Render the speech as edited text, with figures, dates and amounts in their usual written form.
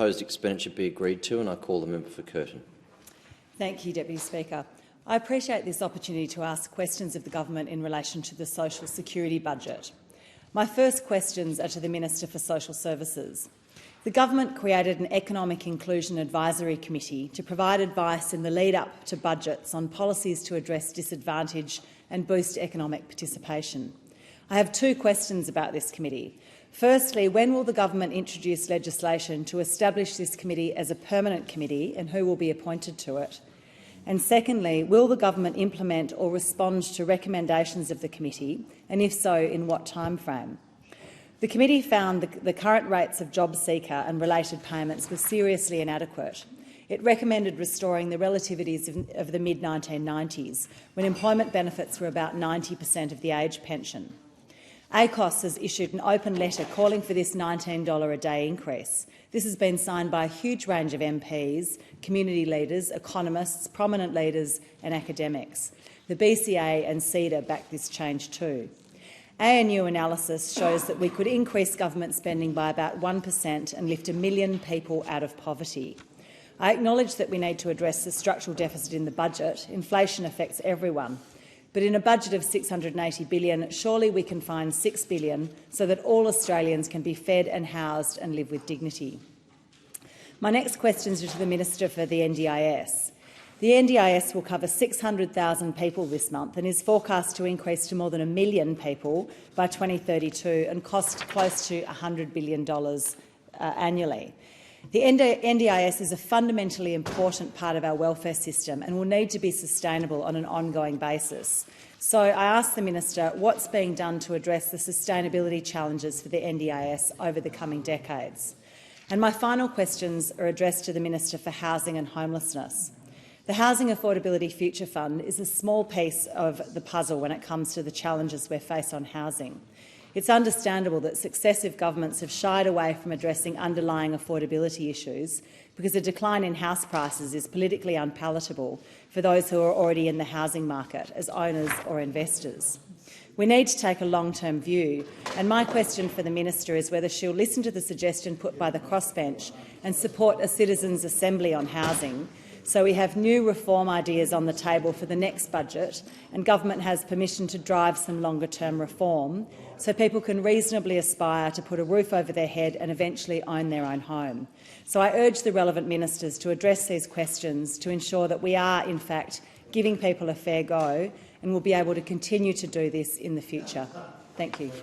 proposed expenditure be agreed to, and I call the member for Curtin. Thank you, Deputy Speaker. I appreciate this opportunity to ask questions of the government in relation to the social security budget. My first questions are to the Minister for Social Services. The government created an Economic Inclusion Advisory Committee to provide advice in the lead-up to budgets on policies to address disadvantage and boost economic participation. I have two questions about this committee. Firstly, when will the government introduce legislation to establish this committee as a permanent committee, and who will be appointed to it? And secondly, will the government implement or respond to recommendations of the committee, and if so, in what timeframe? The committee found the current rates of job seeker and related payments were seriously inadequate. It recommended restoring the relativities of the mid-1990s, when employment benefits were about 90% of the age pension. ACOS has issued an open letter calling for this $19 a day increase. This has been signed by a huge range of MPs, community leaders, economists, prominent leaders and academics. The BCA and CEDA back this change too. ANU analysis shows that we could increase government spending by about 1% and lift 1 million people out of poverty. I acknowledge that we need to address the structural deficit in the budget. Inflation affects everyone. But in a budget of $680 billion, surely we can find $6 billion so that all Australians can be fed and housed and live with dignity. My next questions are to the Minister for the NDIS. The NDIS will cover 600,000 people this month and is forecast to increase to more than 1 million people by 2032 and cost close to $100 billion annually. The NDIS is a fundamentally important part of our welfare system and will need to be sustainable on an ongoing basis. So I ask the Minister what's being done to address the sustainability challenges for the NDIS over the coming decades. And my final questions are addressed to the Minister for Housing and Homelessness. The Housing Affordability Future Fund is a small piece of the puzzle when it comes to the challenges we face on housing. It's understandable that successive governments have shied away from addressing underlying affordability issues because a decline in house prices is politically unpalatable for those who are already in the housing market as owners or investors. We need to take a long-term view, and my question for the Minister is whether she'll listen to the suggestion put by the crossbench and support a citizens' assembly on housing, so we have new reform ideas on the table for the next budget and government has permission to drive some longer-term reform so people can reasonably aspire to put a roof over their head and eventually own their own home. So I urge the relevant ministers to address these questions to ensure that we are, in fact, giving people a fair go and will be able to continue to do this in the future. Thank you.